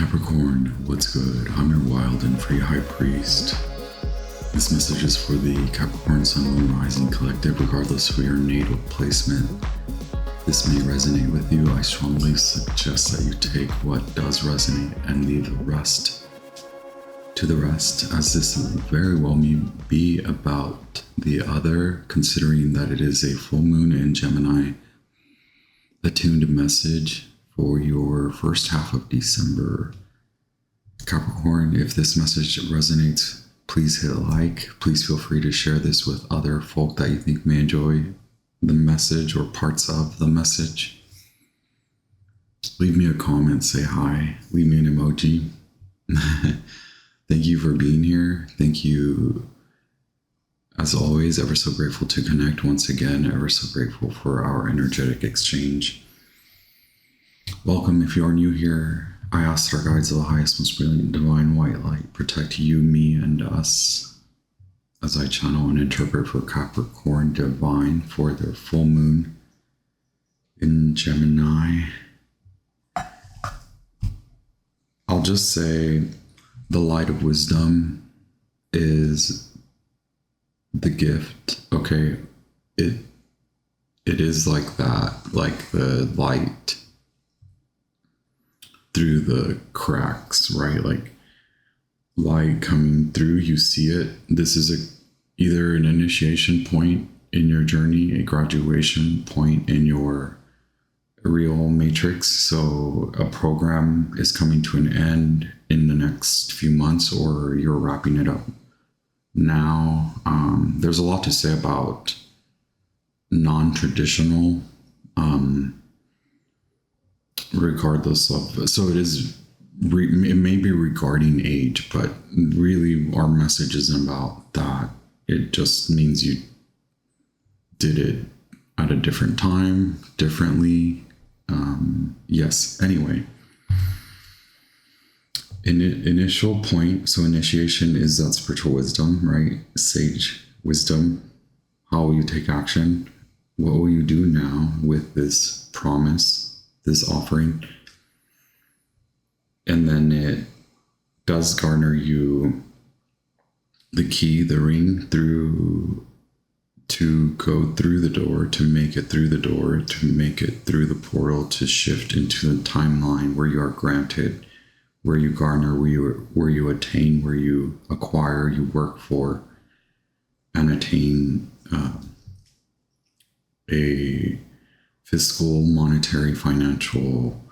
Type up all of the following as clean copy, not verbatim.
Capricorn, what's good? I'm your wild and free high priest. This message is for the Capricorn Sun, Moon, Rising Collective, regardless of your natal placement. This may resonate with you. I strongly suggest that you take what does resonate and leave the rest to the rest, as this very well may be about the other, considering that it is a full moon in Gemini. Attuned message for your first half of December. Capricorn, if this message resonates, please hit like. Please feel free to share this with other folk that you think may enjoy the message or parts of the message. Leave me a comment, say hi, leave me an emoji. Thank you for being here. Thank you, as always, ever so grateful to connect once again, ever so grateful for our energetic exchange. Welcome. If you are new here, I ask our guides of the highest, most brilliant, divine white light protect you, me, and us as I channel and interpret for Capricorn divine for their full moon in Gemini. I'll just say the light of wisdom is the gift, okay? It is like that, like the light through the cracks, right? Like light coming through, you see it. This is either an initiation point in your journey, a graduation point in your real matrix. So a program is coming to an end in the next few months, or you're wrapping it up now. There's a lot to say about non-traditional, regardless of, so it may be regarding age, but really our message isn't about that. It just means you did it at a different time, differently. Yes, anyway. Initial point, so initiation is that spiritual wisdom, right? Sage wisdom. How will you take action? What will you do now with this promise, this offering? And then it does garner you the key, the ring, to go through the door, to make it through the door, to make it through the portal, to shift into the timeline where you are granted, where you garner, where you attain, where you acquire, you work for, and attain a fiscal, monetary, financial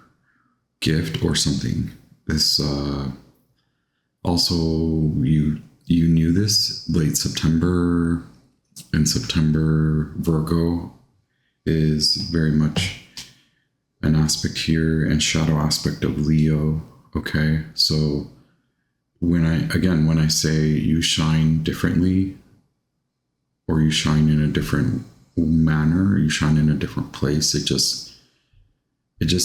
gift or something. This also, you knew this late September. In September, Virgo is very much an aspect here and shadow aspect of Leo. Okay, so when I say you shine differently, or you shine in a different manner, you shine in a different place, it just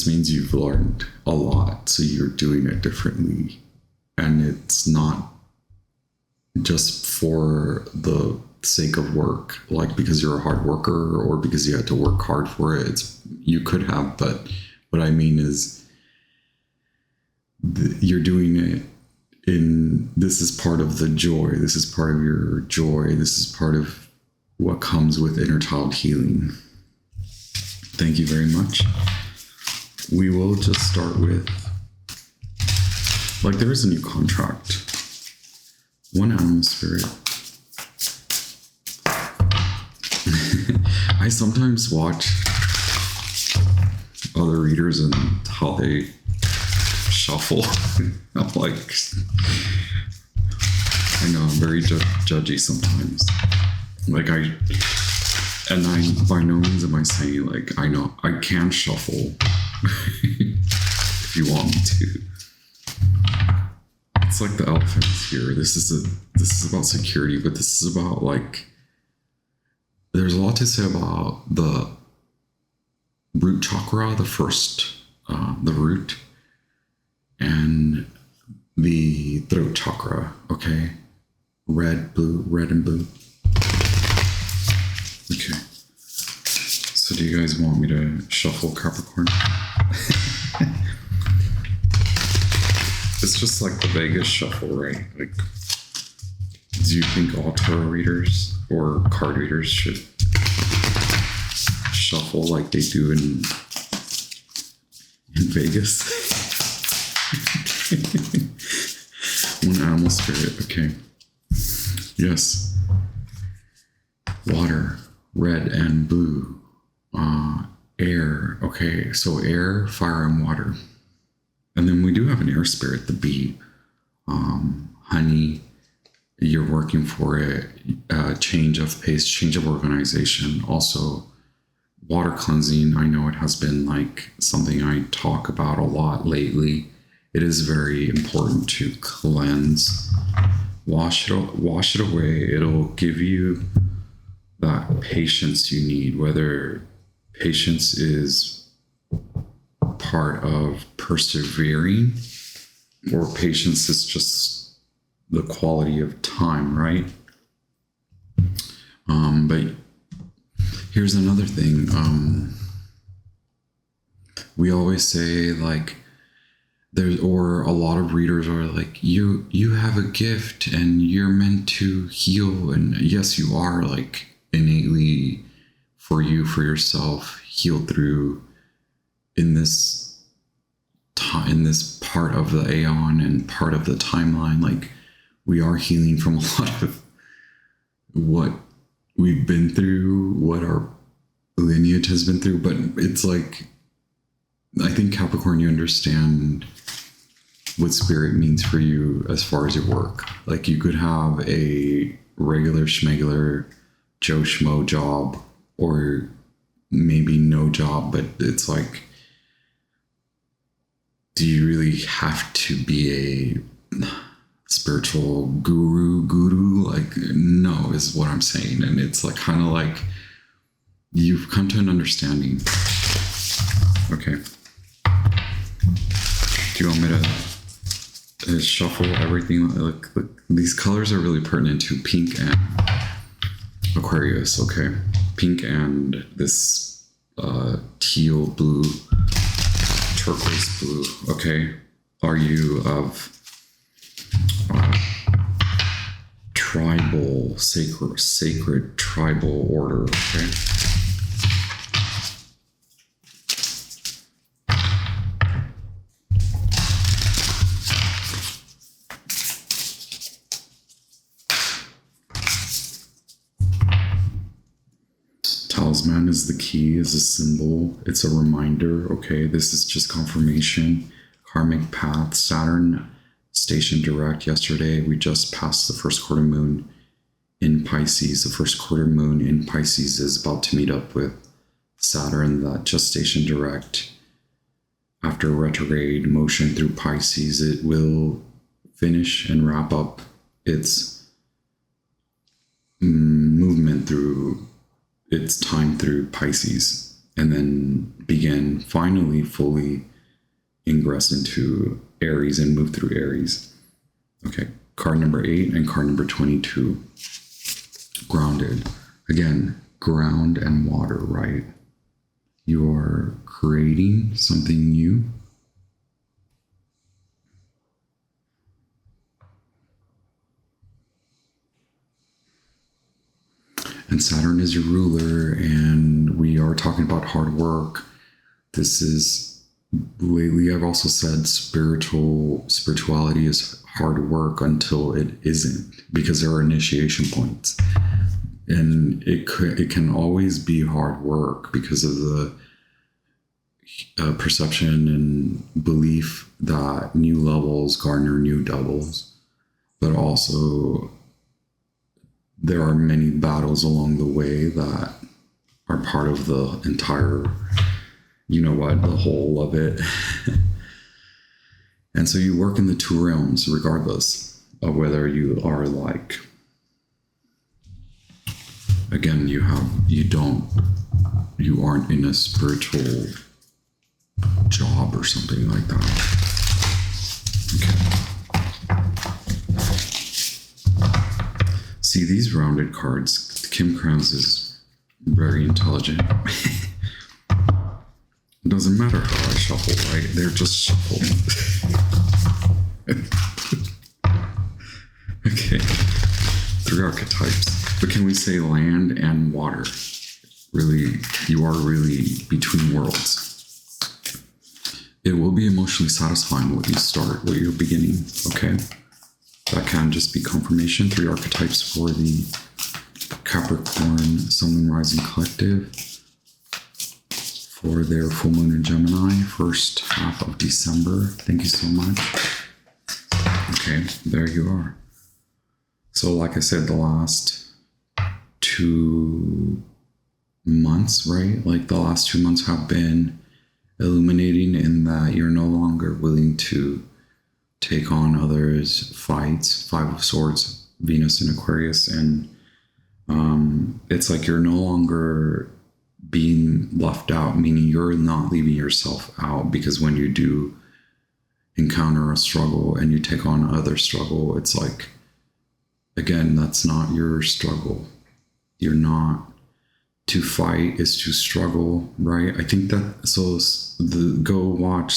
means you've learned a lot, so you're doing it differently. And it's not just for the sake of work, like because you're a hard worker or because you had to work hard for it. You could have, but what I mean is you're doing it this is part of the joy. This is part of your joy. This is part of what comes with inner child healing. Thank you very much. We will just start with, like, there is a new contract. One animal spirit. I sometimes watch other readers and how they shuffle. I'm like, I know I'm very judgy sometimes. Like by no means am I saying, like, I know I can shuffle if you want me to. It's like the elephants here. This is about security, but this is about, like, there's a lot to say about the root chakra, the first, the root, and the throat chakra, okay? Red and blue. Okay. So do you guys want me to shuffle Capricorn? It's just like the Vegas shuffle, right? Like, do you think all tarot readers or card readers should shuffle like they do in Vegas? One animal spirit, okay. Yes. Water, red and blue. Air, okay. So air, fire, and water. And then we do have an air spirit, the bee. Honey, you're working for it. Change of pace, change of organization. Also, water cleansing. I know it has been like something I talk about a lot lately. It is very important to cleanse. Wash it away. It'll give you that patience you need, whether patience is part of persevering or patience is just the quality of time, right? But here's another thing. We always say like or a lot of readers are like, you have a gift and you're meant to heal. And yes, you are, like innately for yourself, heal through in this time, in this part of the aeon and part of the timeline. Like, we are healing from a lot of what we've been through, what our lineage has been through. But it's like, I think Capricorn, you understand what spirit means for you as far as your work. Like, you could have a regular schmegular Joe Schmo job, or maybe no job, but it's like, do you really have to be a spiritual guru? Like, no, is what I'm saying. And it's like, kind of like, you've come to an understanding. Okay. Do you want me to shuffle everything? Look, these colors are really pertinent to pink and Aquarius, okay? Pink and this teal blue, turquoise blue, okay? Are you of tribal, sacred tribal order, okay? Talisman is the key, is a symbol. It's a reminder, okay? This is just confirmation. Karmic path, Saturn stationed direct yesterday. We just passed the first quarter moon in Pisces. The first quarter moon in Pisces is about to meet up with Saturn that just stationed direct. After retrograde motion through Pisces, it will finish and wrap up its movement through its time through Pisces, and then begin finally fully ingress into Aries and move through Aries. Okay, card number 8 and card number 22. Grounded. Again, ground and water, right? You are creating something new. And Saturn is your ruler, and we are talking about hard work. This is, lately I've also said spirituality is hard work until it isn't, because there are initiation points. And it can always be hard work because of the perception and belief that new levels garner new doubles, but also there are many battles along the way that are part of the entire, you know what, the whole of it. And so you work in the two realms, regardless of whether you are like, again, you aren't in a spiritual job or something like that. Okay. See, these rounded cards, Kim Krause is very intelligent. It doesn't matter how I shuffle, right? They're just shuffled. Okay, 3 archetypes. But can we say land and water? Really, you are really between worlds. It will be emotionally satisfying what you start, what you're beginning, okay? That can just be confirmation. 3 archetypes for the Capricorn, Sun, Moon, Rising Collective for their full moon in Gemini, first half of December. Thank you so much. Okay, there you are. So like I said, the last 2 months, right? Like the last 2 months have been illuminating in that you're no longer willing to take on others' fights. 5 of Swords, Venus and Aquarius, and it's like you're no longer being left out, meaning you're not leaving yourself out, because when you do encounter a struggle and you take on other struggle, it's like, again, that's not your struggle. You're not. To fight is to struggle, right? I think that, so go watch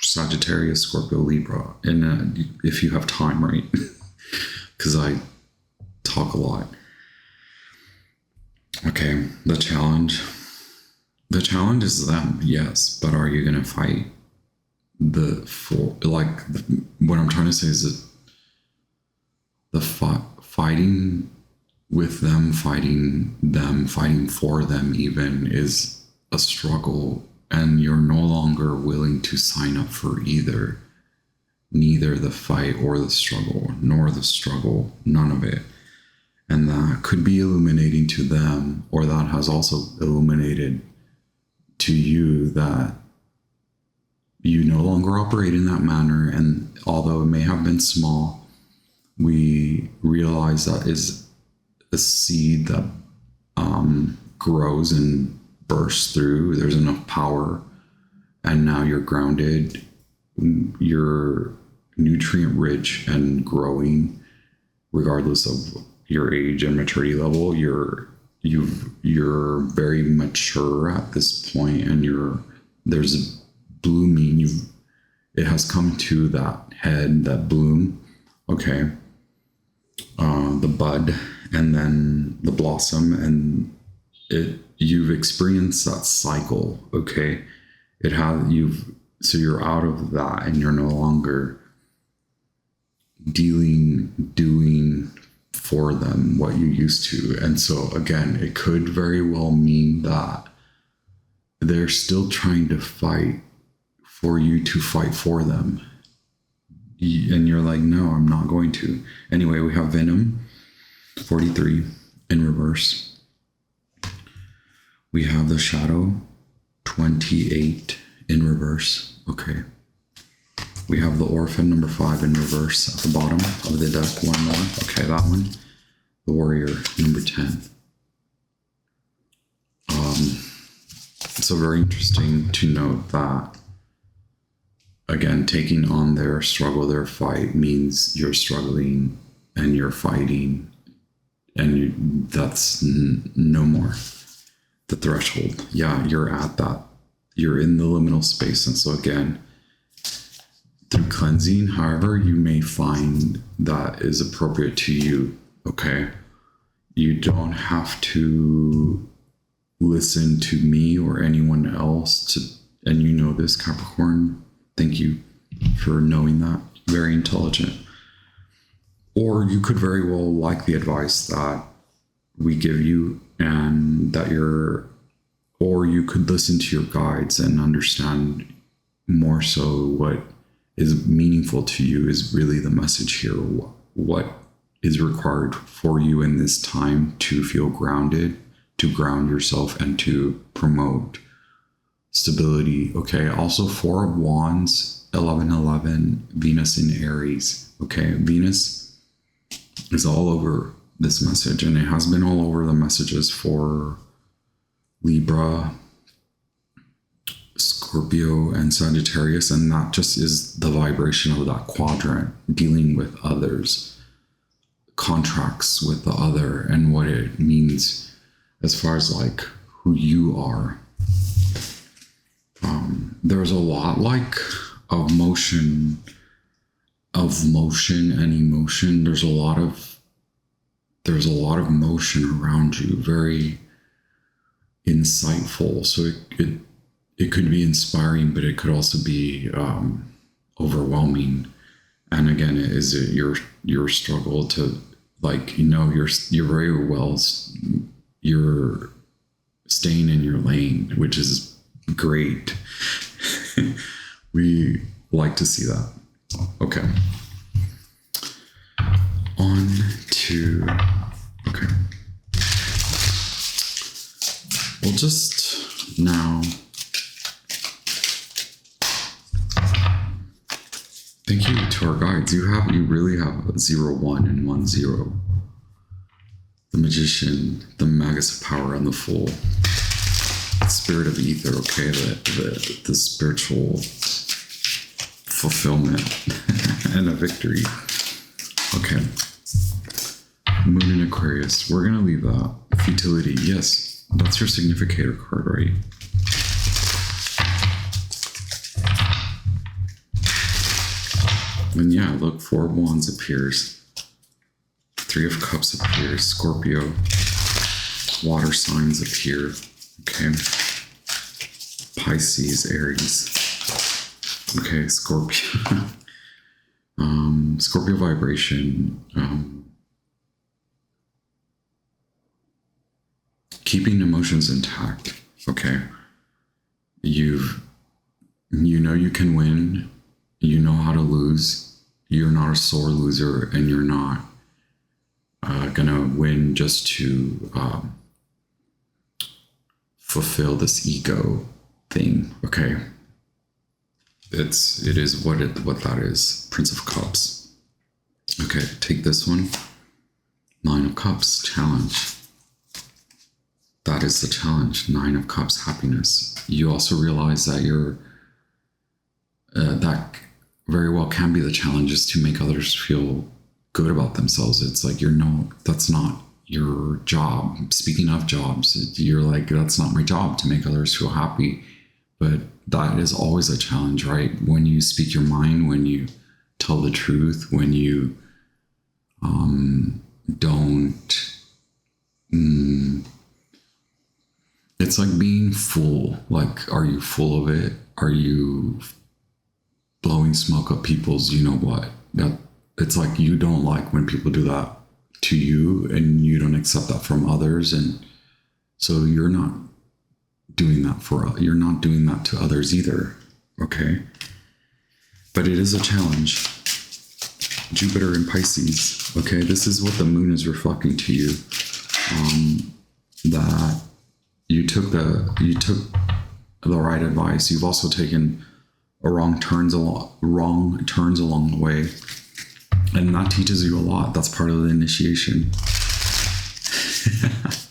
Sagittarius, Scorpio, Libra, and if you have time, right? Because I talk a lot. Okay, the challenge is them, yes, but are you going to fight what I'm trying to say is that the fighting with them, fighting for them even, is a struggle, and you're no longer willing to sign up for neither the fight or the struggle, nor the struggle, none of it. And that could be illuminating to them, or that has also illuminated to you that you no longer operate in that manner. And although it may have been small, we realize that is a seed that grows and bursts through. There's enough power, and now you're grounded, you're nutrient rich and growing, regardless of your age and maturity level. You're very mature at this point, and there's a blooming. It has come to that head, that bloom. Okay, the bud, and then the blossom, and you've experienced that cycle. Okay, so you're out of that, and you're no longer doing for them what you used to. And so again, it could very well mean that they're still trying to fight for you to fight for them, and you're like, no, I'm not going to. Anyway, we have Venom 43 in reverse. We have the Shadow 28 in reverse. Okay. We have the Orphan number 5 in reverse at the bottom of the deck. One more. Okay, that one. The Warrior number 10. So very interesting to note that, again, taking on their struggle, their fight, means you're struggling and you're fighting, and that's no more the threshold. Yeah, you're at that. You're in the liminal space. And so again, through cleansing, however you may find that is appropriate to you, okay? You don't have to listen to me or anyone else and you know this, Capricorn. Thank you for knowing that. Very intelligent. Or you could very well like the advice that we give you, and or you could listen to your guides and understand more so what is meaningful to you is really the message here. What is required for you in this time to feel grounded, to ground yourself, and to promote stability. Okay. Also 4 of Wands, 1111, Venus in Aries. Okay. Venus is all over this message, and it has been all over the messages for Libra, Scorpio, and Sagittarius. And that just is the vibration of that quadrant, dealing with others, contracts with the other, and what it means as far as like who you are. There's a lot like of motion of motion and emotion. There's a lot of motion around you, very insightful. So it could be inspiring, but it could also be overwhelming. And again, is it your struggle to, like, you're very well, you're staying in your lane, which is great. We like to see that. Okay. Okay. We'll just now thank you to our guides. You really have 0, 1 and 1, 0. The Magician, the Magus of Power, and the Fool. Spirit of Ether, okay, the spiritual fulfillment and a victory. Okay. Moon in Aquarius. We're going to leave that. Futility. Yes, that's your significator card, right? And yeah, look, 4 of Wands appears. 3 of Cups appears. Scorpio. Water signs appear. Okay. Pisces, Aries. Okay, Scorpio. Scorpio vibration. Keeping emotions intact. Okay. You know you can win. You know how to lose. You're not a sore loser, and you're not gonna win just to fulfill this ego thing. Okay. It is what that is. Prince of Cups. Okay, take this one. 9 of Cups, challenge. That is the challenge. 9 of Cups, happiness. You also realize that that very well can be the challenge, is to make others feel good about themselves. It's like, that's not your job. Speaking of jobs, you're like, that's not my job to make others feel happy. But that is always a challenge, right? When you speak your mind, when you tell the truth, when you don't. It's like being full. Like, are you full of it? Are you blowing smoke up people's, you know what? It's like, you don't like when people do that to you, and you don't accept that from others, and so you're not doing that to others either. Okay, but it is a challenge. Jupiter in Pisces. Okay, this is what the moon is reflecting to you. That you took the right advice. You've also taken wrong turns along the way, and that teaches you a lot. That's part of the initiation.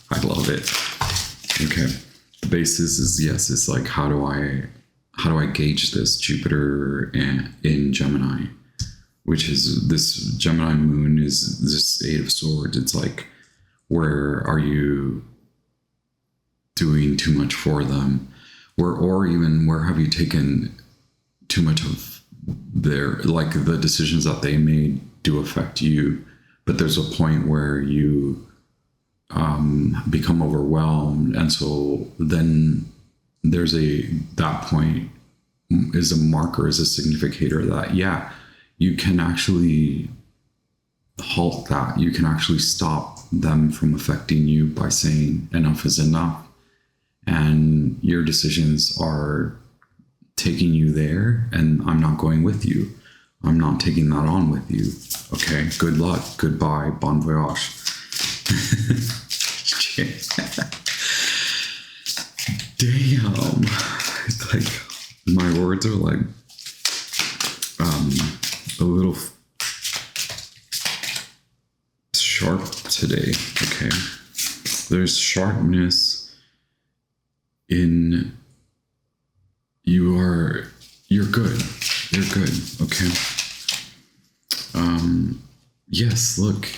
I love it. Okay, the basis is, yes, it's like, how do I gauge this? Jupiter in Gemini, which is this Gemini moon, is this 8 of Swords. It's like, where are you doing too much for them, or even where have you taken too much of the decisions that they made do affect you, but there's a point where you become overwhelmed, and so then that point is a marker, is a significator that, yeah, you can actually halt that. You can actually stop them from affecting you by saying enough is enough, and your decisions are taking you there, and I'm not going with you. I'm not taking that on with you. Okay, good luck, goodbye, bon voyage. Damn, it's like, my words are like a little sharp today. Okay, there's sharpness in you're good. Okay. Yes, look,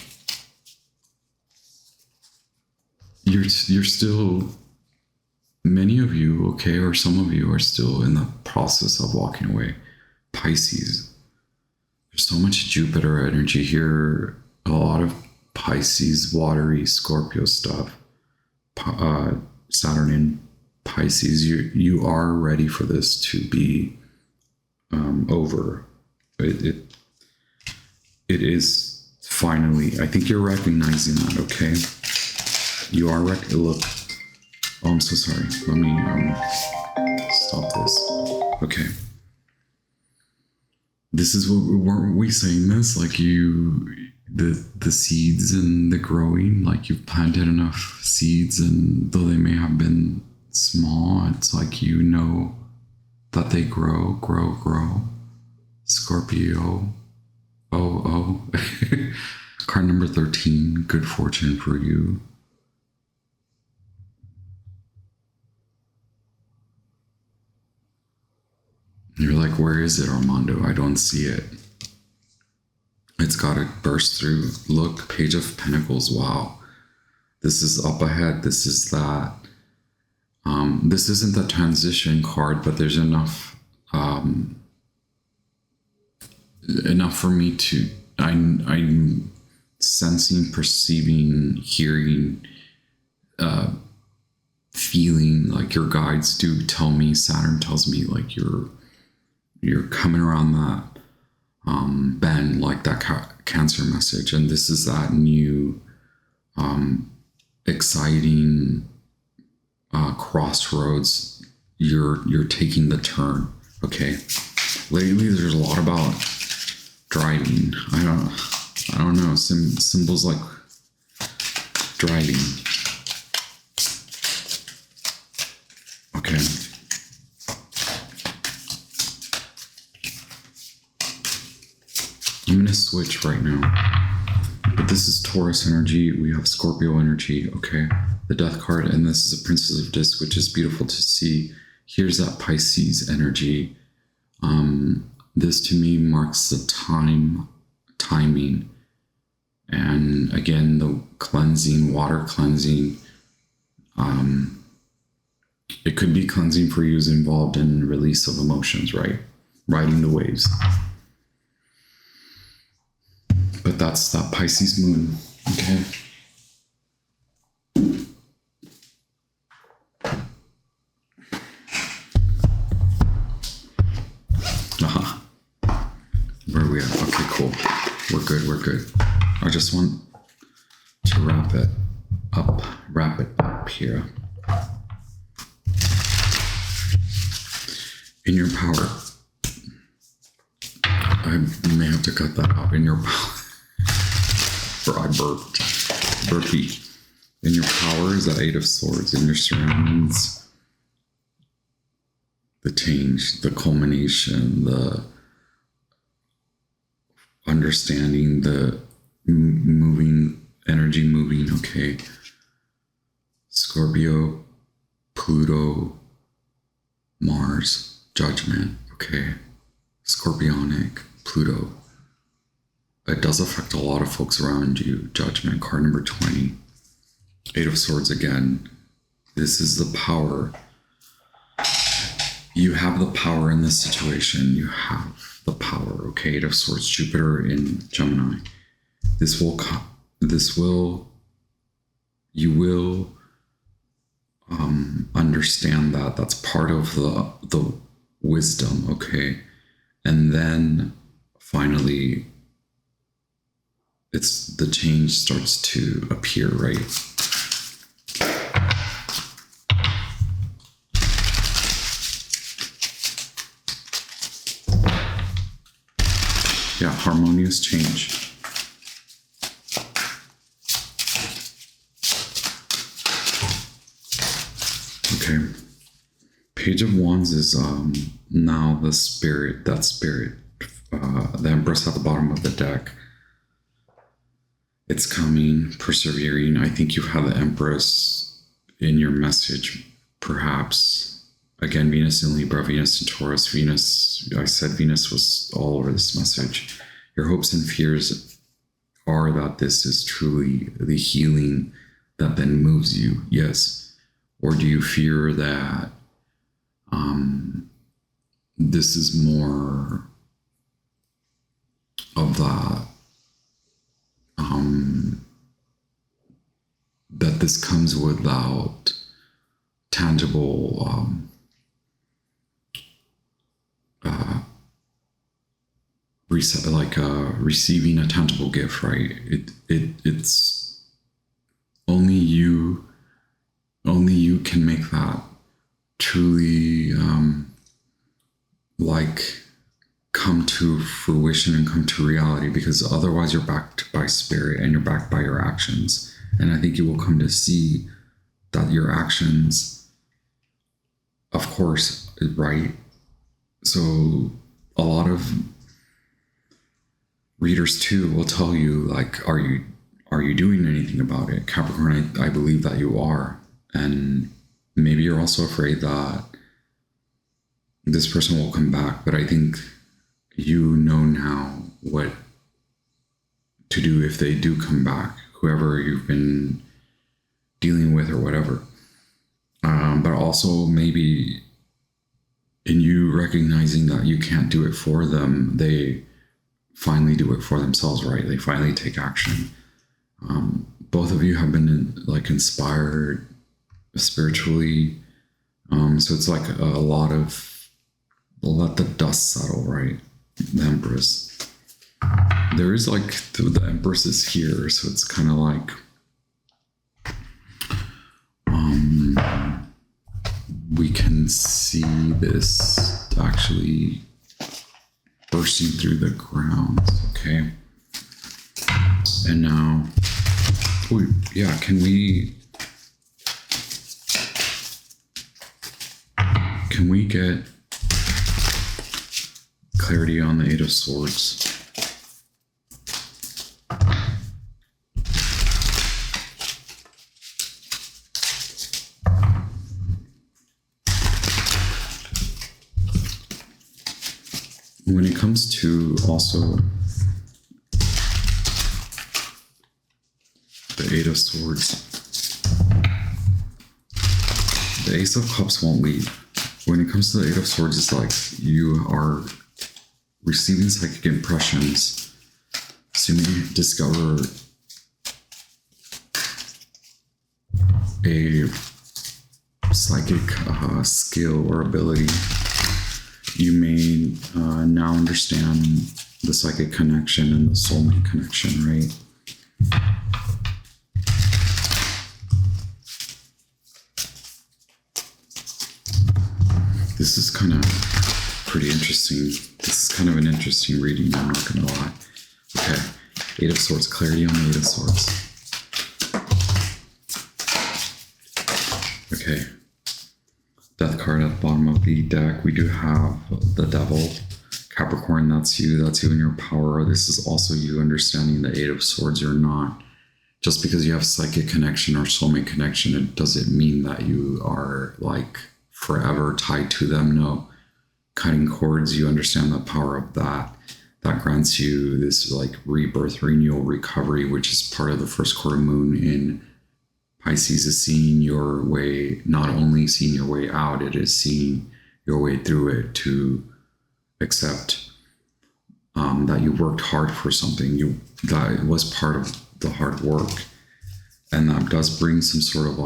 you're still, many of you, okay, or some of you are still in the process of walking away. Pisces. There's so much Jupiter energy here. A lot of Pisces, watery Scorpio stuff. Saturn in Pisces. You are ready for this to be over. It is finally. I think you're recognizing that. Okay. You are look. Oh, I'm so sorry. Let me stop this. Okay. This is what weren't we saying this? Like the seeds and the growing, like you've planted enough seeds, and though they may have been small, it's like that they grow. Scorpio. Oh. Card number 13, good fortune for you. You're like, where is it, Armando? I don't see it. It's got to burst through. Look, Page of Pentacles. Wow. This is up ahead. This is that. This isn't the transition card, but there's enough for me to, I'm sensing, perceiving, hearing, feeling, like your guides do tell me, Saturn tells me, like you're coming around that bend, like that Cancer message. And this is that new exciting crossroads. You're taking the turn. Okay. Lately there's a lot about driving. I don't know, symbols like driving. Okay. I'm going to switch right now. But this is Taurus energy. We have Scorpio energy. Okay. The Death card. And this is a Princess of Discs, which is beautiful to see. Here's that Pisces energy. This to me marks the timing. And again, the cleansing, water cleansing. It could be cleansing for you is involved in release of emotions, right? Riding the waves. But that's that Pisces moon, okay? Where are we at? Okay, cool. We're good. I just want to wrap it up here. In your power. I may have to cut that out. In your power. Or I burpee. In your power is the Eight of Swords. In your surroundings, the change, the culmination, the understanding, the energy moving, okay. Scorpio, Pluto, Mars, Judgment, okay. Scorpionic, Pluto. It does affect a lot of folks around you. Judgment, card number 20. Eight of Swords again. This is the power. You have the power in this situation. You have the power. Okay, Eight of Swords, Jupiter in Gemini. You will understand that. That's part of the wisdom, okay? And then finally, the change starts to appear, right? Yeah, harmonious change. Okay. Page of Wands is now the spirit, that spirit. The Empress at the bottom of the deck. It's coming, persevering. I think you have the Empress in your message, perhaps. Again, Venus in Libra, Venus in Taurus. Venus, I said Venus was all over this message. Your hopes and fears are that this is truly the healing that then moves you, yes. Or do you fear that this is more of that, that this comes without tangible receiving a tangible gift, right? It's only you can make that truly come to fruition and come to reality, because otherwise you're backed by spirit and you're backed by your actions. And I think you will come to see that your actions, of course, is right. So a lot of readers too will tell you, like, are you doing anything about it? Capricorn, I believe that you are. And maybe you're also afraid that this person will come back, but I think you know now what to do if they do come back, whoever you've been dealing with or whatever. But also maybe in you recognizing that you can't do it for them, they finally do it for themselves, right? They finally take action. Both of you have been inspired spiritually. So it's like a lot of let the dust settle, right? The Empress. There is the Empress is here, so it's kind of like we can see this actually bursting through the ground, okay? And now, can we get clarity on the Eight of Swords? When it comes to also the Eight of Swords, the Ace of Cups won't leave. When it comes to the Eight of Swords, it's like you are receiving psychic impressions. So you may discover a psychic skill or ability. You may now understand the psychic connection and the soulmate connection, right? This is kind of pretty interesting. This is kind of an interesting reading, I'm not going to lie. Okay, Eight of Swords, clarity on the Eight of Swords. Okay. Death card at the bottom of the deck. We do have the Devil. Capricorn, that's you in your power. This is also you understanding the Eight of Swords or not. Just because you have psychic connection or soulmate connection, it doesn't mean that you are forever tied to them. No. Cutting cords, you understand the power of that. That grants you this rebirth, renewal, recovery, which is part of the first quarter moon in Pisces, is seeing your way, not only seeing your way out, it is seeing your way through it, to accept that you worked hard for something, that it was part of the hard work. And that does bring some sort of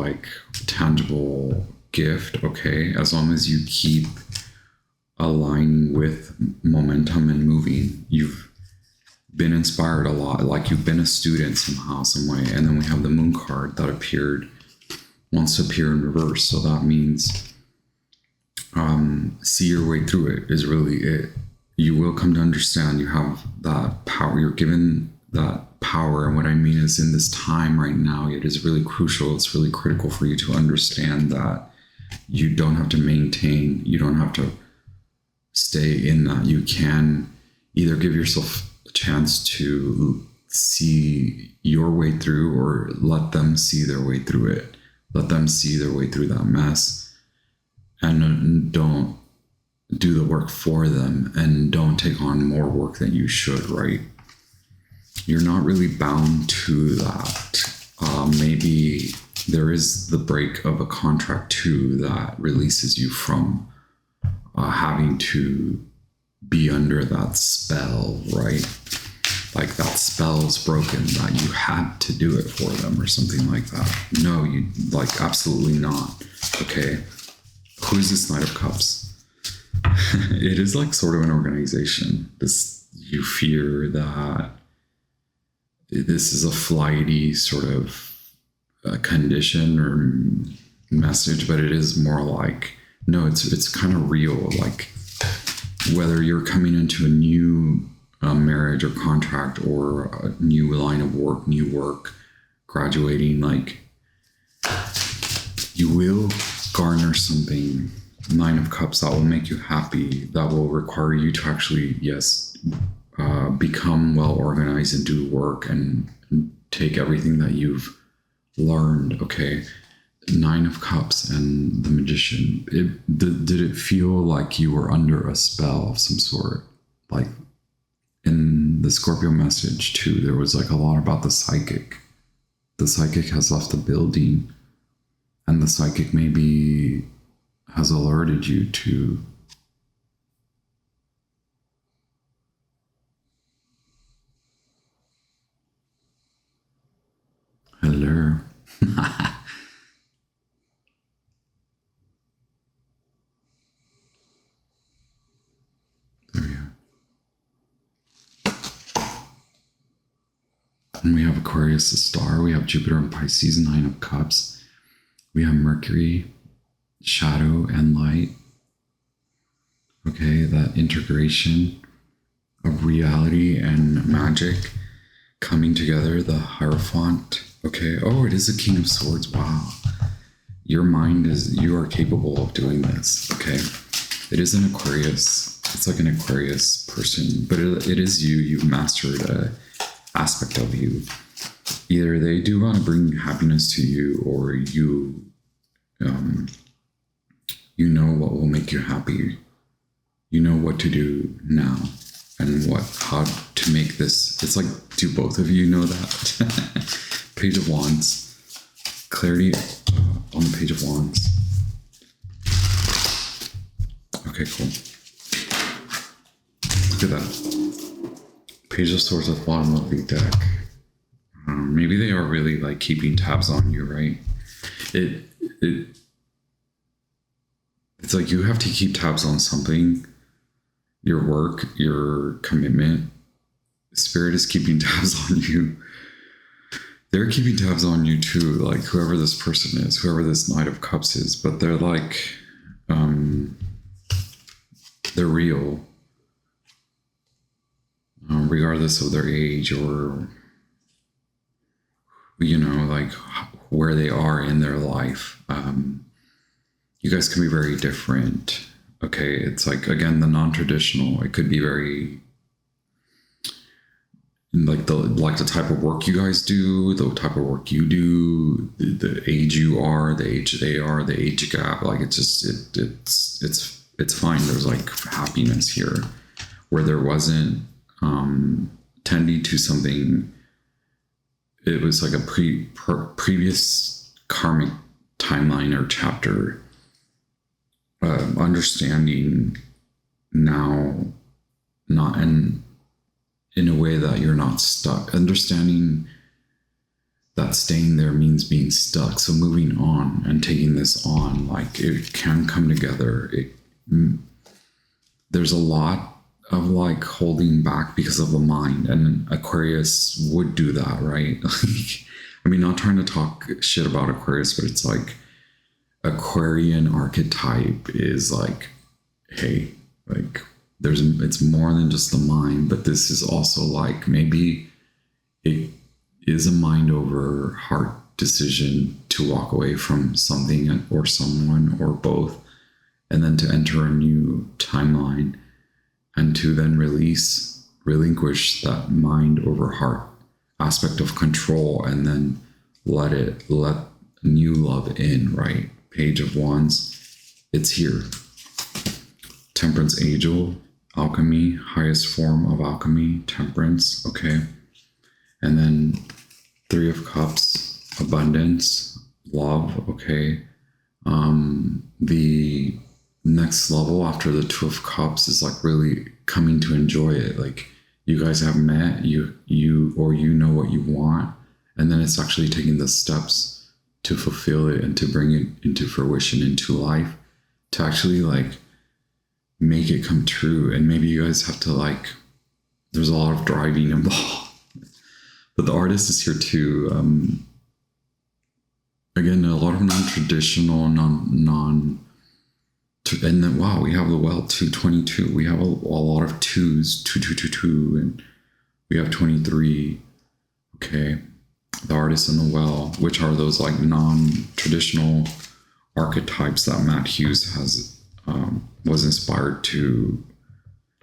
tangible gift, okay? As long as you keep aligning with momentum and moving. You've been inspired a lot, you've been a student somehow, some way. And then we have the Moon card that wants to appear in reverse. So that means see your way through it is really it. You will come to understand you have that power. You're given that power. And what I mean is, in this time right now, it is really crucial. It's really critical for you to understand that you don't have to maintain, you don't have to stay in that. You can either give yourself a chance to see your way through, or let them see their way through it. Let them see their way through that mess, and don't do the work for them, and don't take on more work than you should, right? You're not really bound to that. Maybe there is the break of a contract too that releases you from having to be under that spell, right? like that spell's broken, that you had to do it for them or something like that. No, you like absolutely not. Okay. Who's this Knight of Cups? It is like sort of an organization. You fear that this is a flighty sort of condition or message, but it is more like, no, it's kind of real. Like whether you're coming into a new marriage or contract or a new line of work, new work, graduating, like you will garner something, Nine of Cups, that will make you happy, that will require you to actually, yes, become well organized and do work and take everything that you've learned. Okay. Nine of Cups and the Magician. Did it feel like you were under a spell of some sort? Like in the Scorpio message too, there was like a lot about the psychic. The psychic has left the building, and the psychic maybe has alerted you to hello. There we are. And we have Aquarius, the star. We have Jupiter and Pisces, Nine of Cups. We have Mercury, shadow and light. Okay, that integration of reality and magic coming together, the Hierophant. Okay, oh, it is a King of Swords. Wow. Your mind you are capable of doing this. Okay, it is an Aquarius. It's like an Aquarius person, but it is you. You've mastered a aspect of you. Either they do want to bring happiness to you, or you know what will make you happy. You know what to do now and how to make this. It's like, do both of you know that? Page of Wands. Clarity on the Page of Wands. Okay, cool. Look at that. Page of Swords at the bottom of the deck. Maybe they are really like keeping tabs on you, right? It's like you have to keep tabs on something. Your work, your commitment. Spirit is keeping tabs on you. They're keeping tabs on you too, like whoever this person is, whoever this Knight of Cups is, but they're like, they're real, regardless of their age or, you know, like where they are in their life. You guys can be very different. Okay, it's like, again, the non-traditional. It could be very like the type of work you guys do, the type of work you do, the age you are, the age they are, the age gap. Like it's just it's fine. There's like happiness here where there wasn't tending to something. It was like a previous karmic timeline or chapter. Understanding now, not in a way that you're not stuck. Understanding that staying there means being stuck. So moving on and taking this on, like it can come together. There's a lot of like holding back because of the mind, and Aquarius would do that, right? Like, I mean, not trying to talk shit about Aquarius, but it's like Aquarian archetype is like, hey, like it's more than just the mind, but this is also like, maybe it is a mind over heart decision to walk away from something or someone or both, and then to enter a new timeline and to then relinquish that mind over heart aspect of control, and then let new love in, right? Page of Wands, it's here. Temperance angel, alchemy, highest form of alchemy, temperance, okay. And then Three of Cups, abundance, love, okay. The next level after the Two of Cups is like really coming to enjoy it. Like you guys have met, you know what you want, and then it's actually taking the steps to fulfill it and to bring it into fruition, into life, to actually like make it come true. And maybe you guys have to like, there's a lot of driving involved, but the artist is here too. Again, a lot of non-traditional, and then wow, we have the well 222. We have a lot of twos, 2222, and we have 23. Okay, the artist and the well, which are those like non-traditional archetypes that Matt Hughes has was inspired to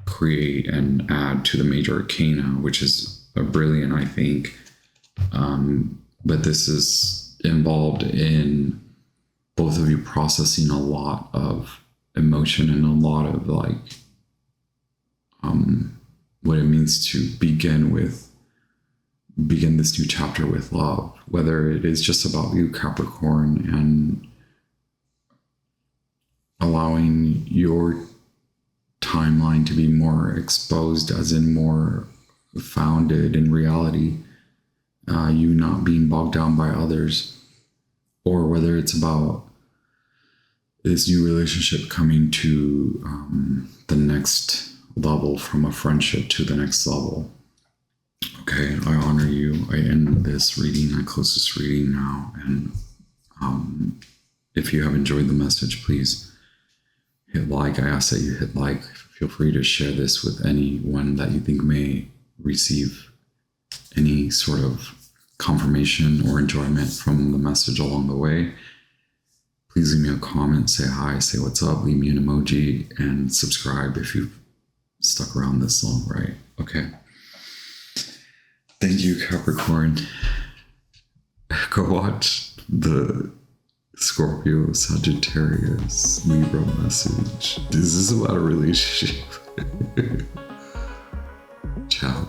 create and add to the major arcana, which is a brilliant, I think. But this is involved in both of you processing a lot of emotion and a lot of like what it means to begin this new chapter with love, whether it is just about you, Capricorn, and allowing your timeline to be more exposed, as in more founded in reality, you not being bogged down by others, or whether it's about this new relationship coming to the next level, from a friendship to the next level. Okay, I honor you. I end this reading. I close this reading now. And if you have enjoyed the message, please hit like. I ask that you hit like. Feel free to share this with anyone that you think may receive any sort of confirmation or enjoyment from the message along the way. Please leave me a comment, say hi, say what's up, leave me an emoji, and subscribe if you've stuck around this long, right? Okay. Thank you, Capricorn. Go watch the Scorpio, Sagittarius, Libra message. This is about a relationship. Ciao.